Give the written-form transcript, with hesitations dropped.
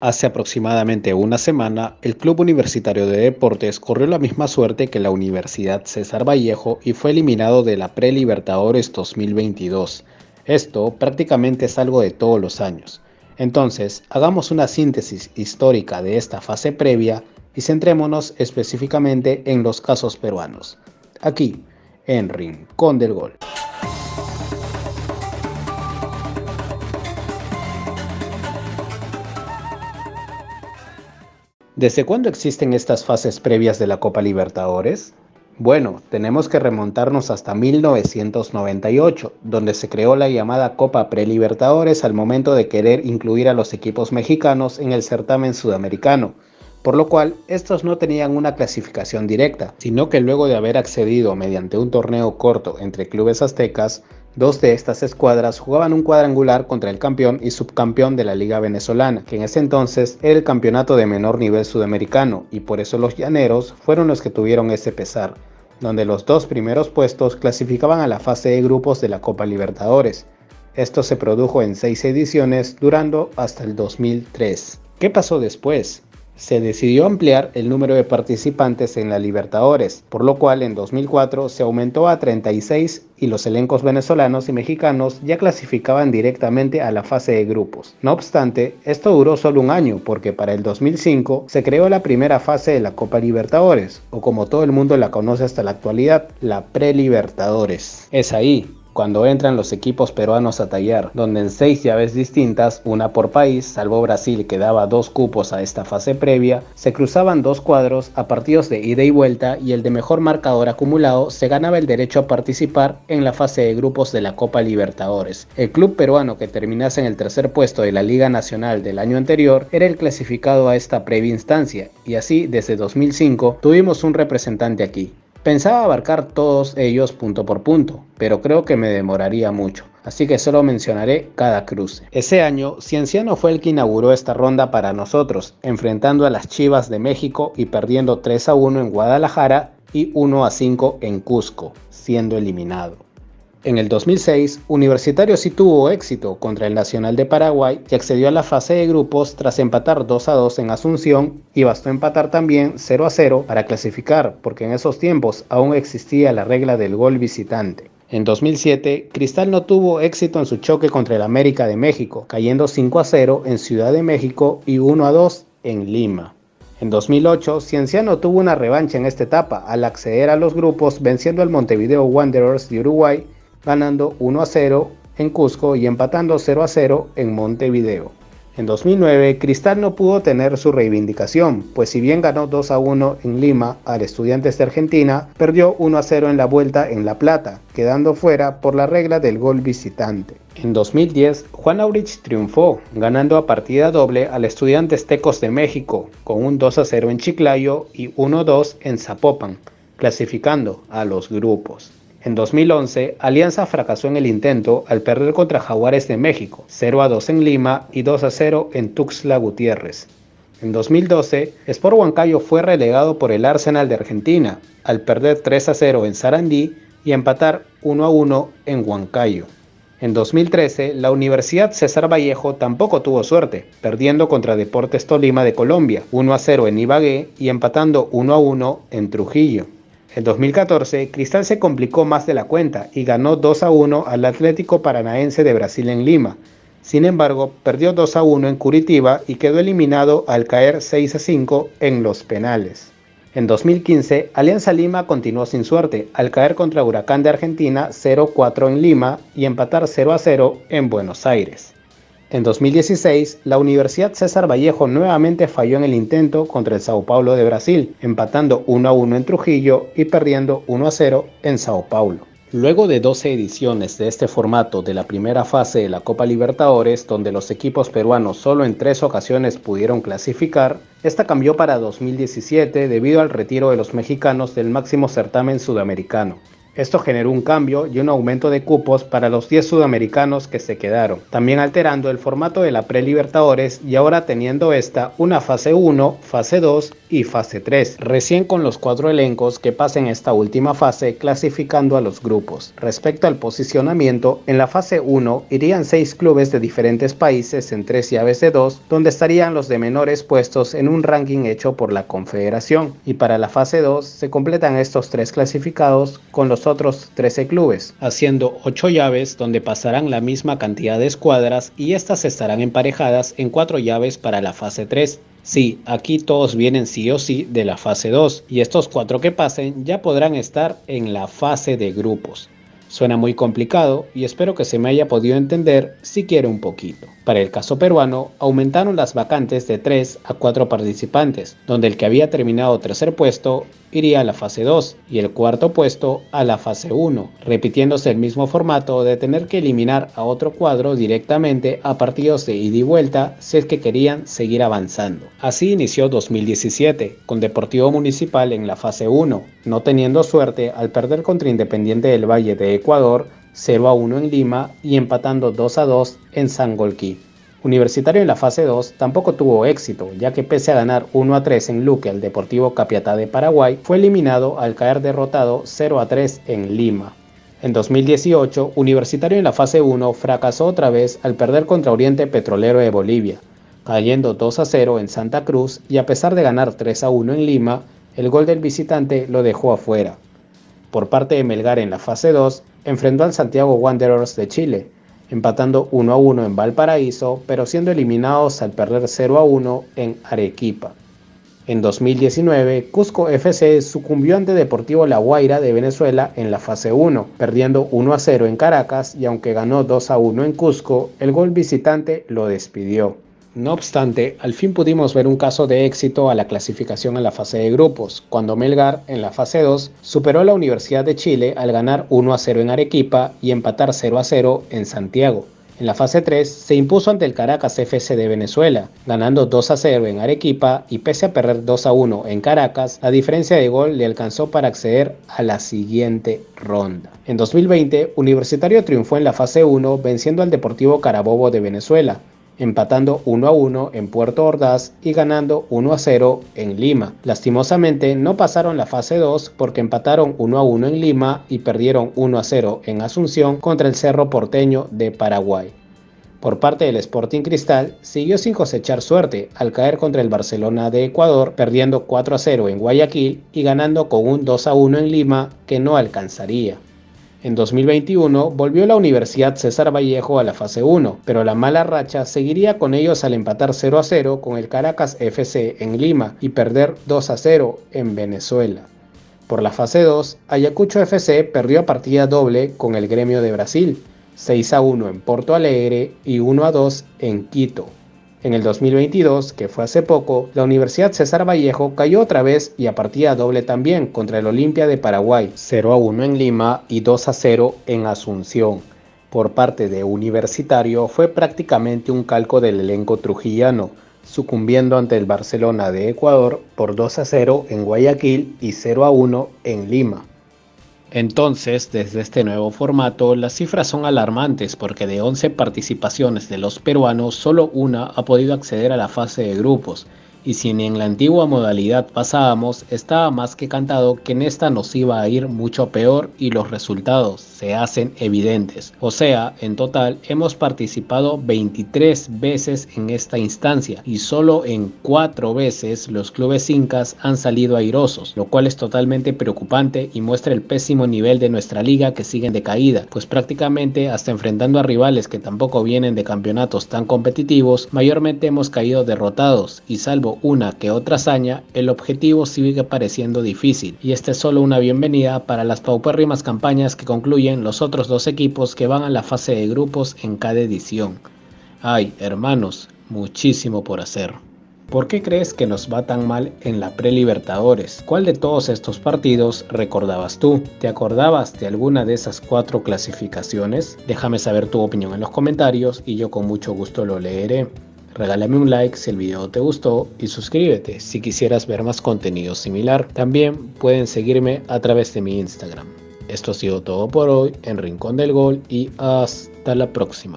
Hace aproximadamente una semana, el Club Universitario de Deportes corrió la misma suerte que la Universidad César Vallejo y fue eliminado de la Pre-Libertadores 2022. Esto prácticamente es algo de todos los años. Entonces, hagamos una síntesis histórica de esta fase previa y centrémonos específicamente en los casos peruanos. Aquí, en Rincón del Gol. ¿Desde cuándo existen estas fases previas de la Copa Libertadores? Bueno, tenemos que remontarnos hasta 1998, donde se creó la llamada Copa Prelibertadores al momento de querer incluir a los equipos mexicanos en el certamen sudamericano, por lo cual estos no tenían una clasificación directa, sino que luego de haber accedido mediante un torneo corto entre clubes aztecas, dos de estas escuadras jugaban un cuadrangular contra el campeón y subcampeón de la Liga Venezolana, que en ese entonces era el campeonato de menor nivel sudamericano, y por eso los llaneros fueron los que tuvieron ese pesar, donde los dos primeros puestos clasificaban a la fase de grupos de la Copa Libertadores. Esto se produjo en 6 ediciones, durando hasta el 2003. ¿Qué pasó después? Se decidió ampliar el número de participantes en la Libertadores, por lo cual en 2004 se aumentó a 36 y los elencos venezolanos y mexicanos ya clasificaban directamente a la fase de grupos. No obstante, esto duró solo un año porque para el 2005 se creó la primera fase de la Copa Libertadores, o como todo el mundo la conoce hasta la actualidad, la Prelibertadores. Es ahí cuando entran los equipos peruanos a tallar, donde en 6 llaves distintas, una por país, salvo Brasil que daba 2 cupos a esta fase previa, se cruzaban 2 cuadros a partidos de ida y vuelta y el de mejor marcador acumulado se ganaba el derecho a participar en la fase de grupos de la Copa Libertadores. El club peruano que terminase en el tercer puesto de la Liga Nacional del año anterior era el clasificado a esta previa instancia, y así desde 2005 tuvimos un representante aquí. Pensaba abarcar todos ellos punto por punto, pero creo que me demoraría mucho, así que solo mencionaré cada cruce. Ese año, Cienciano fue el que inauguró esta ronda para nosotros, enfrentando a las Chivas de México y perdiendo 3-1 en Guadalajara y 1-5 en Cusco, siendo eliminado. En el 2006, Universitario sí tuvo éxito contra el Nacional de Paraguay y accedió a la fase de grupos tras empatar 2-2 en Asunción, y bastó empatar también 0-0 para clasificar, porque en esos tiempos aún existía la regla del gol visitante. En 2007, Cristal no tuvo éxito en su choque contra el América de México, cayendo 5-0 en Ciudad de México y 1-2 en Lima. En 2008, Cienciano tuvo una revancha en esta etapa al acceder a los grupos, venciendo al Montevideo Wanderers de Uruguay, ganando 1-0 en Cusco y empatando 0-0 en Montevideo. En 2009, Cristal no pudo tener su reivindicación, pues si bien ganó 2-1 en Lima al Estudiantes de Argentina, perdió 1-0 en la vuelta en La Plata, quedando fuera por la regla del gol visitante. En 2010, Juan Aurich triunfó, ganando a partida doble al Estudiantes Tecos de México, con un 2-0 en Chiclayo y 1-2 en Zapopan, clasificando a los grupos. En 2011, Alianza fracasó en el intento al perder contra Jaguares de México, 0-2 en Lima y 2-0 en Tuxtla Gutiérrez. En 2012, Sport Huancayo fue relegado por el Arsenal de Argentina, al perder 3-0 en Sarandí y empatar 1-1 en Huancayo. En 2013, la Universidad César Vallejo tampoco tuvo suerte, perdiendo contra Deportes Tolima de Colombia, 1-0 en Ibagué y empatando 1-1 en Trujillo. En 2014, Cristal se complicó más de la cuenta y ganó 2-1 al Atlético Paranaense de Brasil en Lima. Sin embargo, perdió 2-1 en Curitiba y quedó eliminado al caer 6-5 en los penales. En 2015, Alianza Lima continuó sin suerte, al caer contra Huracán de Argentina 0-4 en Lima y empatar 0-0 en Buenos Aires. En 2016, la Universidad César Vallejo nuevamente falló en el intento contra el Sao Paulo de Brasil, empatando 1-1 en Trujillo y perdiendo 1-0 en Sao Paulo. Luego de 12 ediciones de este formato de la primera fase de la Copa Libertadores, donde los equipos peruanos solo en 3 ocasiones pudieron clasificar, esta cambió para 2017 debido al retiro de los mexicanos del máximo certamen sudamericano. Esto generó un cambio y un aumento de cupos para los 10 sudamericanos que se quedaron, también alterando el formato de la Pre-Libertadores y ahora teniendo esta una fase 1, fase 2 y fase 3, recién con los 4 elencos que pasen esta última fase clasificando a los grupos. Respecto al posicionamiento, en la fase 1 irían 6 clubes de diferentes países en 3 llaves de 2, donde estarían los de menores puestos en un ranking hecho por la Confederación, y para la fase 2 se completan estos 3 clasificados con los otros 13 clubes, haciendo 8 llaves donde pasarán la misma cantidad de escuadras y estas estarán emparejadas en 4 llaves para la fase 3. Sí, aquí todos vienen sí o sí de la fase 2 y estos 4 que pasen ya podrán estar en la fase de grupos. Suena muy complicado y espero que se me haya podido entender siquiera un poquito. Para el caso peruano, aumentaron las vacantes de 3 a 4 participantes, donde el que había terminado tercer puesto iría a la fase 2 y el cuarto puesto a la fase 1, repitiéndose el mismo formato de tener que eliminar a otro cuadro directamente a partidos de ida y vuelta si es que querían seguir avanzando. Así inició 2017, con Deportivo Municipal en la fase 1, no teniendo suerte al perder contra Independiente del Valle de Ecuador 0-1 en Lima y empatando 2-2 en Sangolquí. Universitario en la fase 2 tampoco tuvo éxito, ya que pese a ganar 1-3 en Luque al Deportivo Capiatá de Paraguay, fue eliminado al caer derrotado 0-3 en Lima. En 2018, Universitario en la fase 1 fracasó otra vez al perder contra Oriente Petrolero de Bolivia, cayendo 2-0 en Santa Cruz y a pesar de ganar 3-1 en Lima, el gol del visitante lo dejó afuera. Por parte de Melgar en la fase 2, enfrentó al Santiago Wanderers de Chile, empatando 1-1 en Valparaíso, pero siendo eliminados al perder 0-1 en Arequipa. En 2019, Cusco FC sucumbió ante Deportivo La Guaira de Venezuela en la fase 1, perdiendo 1-0 en Caracas y aunque ganó 2-1 en Cusco, el gol visitante lo despidió. No obstante, al fin pudimos ver un caso de éxito a la clasificación a la fase de grupos, cuando Melgar, en la fase 2, superó a la Universidad de Chile al ganar 1-0 en Arequipa y empatar 0-0 en Santiago. En la fase 3 se impuso ante el Caracas FC de Venezuela, ganando 2-0 en Arequipa y pese a perder 2-1 en Caracas, la diferencia de gol le alcanzó para acceder a la siguiente ronda. En 2020, Universitario triunfó en la fase 1 venciendo al Deportivo Carabobo de Venezuela, empatando 1-1 en Puerto Ordaz y ganando 1-0 en Lima. Lastimosamente no pasaron la fase 2 porque empataron 1-1 en Lima y perdieron 1-0 en Asunción contra el Cerro Porteño de Paraguay. Por parte del Sporting Cristal, siguió sin cosechar suerte al caer contra el Barcelona de Ecuador, perdiendo 4-0 en Guayaquil y ganando con un 2-1 en Lima que no alcanzaría. En 2021 volvió la Universidad César Vallejo a la fase 1, pero la mala racha seguiría con ellos al empatar 0-0 con el Caracas FC en Lima y perder 2-0 en Venezuela. Por la fase 2, Ayacucho FC perdió a partida doble con el Gremio de Brasil, 6-1 en Porto Alegre y 1-2 en Quito. En el 2022, que fue hace poco, la Universidad César Vallejo cayó otra vez y a partida doble también contra el Olimpia de Paraguay, 0-1 en Lima y 2-0 en Asunción. Por parte de Universitario fue prácticamente un calco del elenco trujillano, sucumbiendo ante el Barcelona de Ecuador por 2-0 en Guayaquil y 0-1 en Lima. Entonces, desde este nuevo formato, las cifras son alarmantes porque de 11 participaciones de los peruanos, solo una ha podido acceder a la fase de grupos. Y si en la antigua modalidad pasábamos, estaba más que cantado que en esta nos iba a ir mucho peor y los resultados se hacen evidentes. O sea, en total hemos participado 23 veces en esta instancia y solo en 4 veces los clubes incas han salido airosos, lo cual es totalmente preocupante y muestra el pésimo nivel de nuestra liga que sigue en decaída, pues prácticamente hasta enfrentando a rivales que tampoco vienen de campeonatos tan competitivos, mayormente hemos caído derrotados y salvo una que otra hazaña, el objetivo sigue pareciendo difícil y esta es solo una bienvenida para las paupérrimas campañas que concluyen los otros 2 equipos que van a la fase de grupos en cada edición. Ay, hermanos, muchísimo por hacer. ¿Por qué crees que nos va tan mal en la Pre-Libertadores? ¿Cuál de todos estos partidos recordabas tú? ¿Te acordabas de alguna de esas 4 clasificaciones? Déjame saber tu opinión en los comentarios y yo con mucho gusto lo leeré. Regálame un like si el video te gustó y suscríbete si quisieras ver más contenido similar. También pueden seguirme a través de mi Instagram. Esto ha sido todo por hoy en Rincón del Gol y hasta la próxima.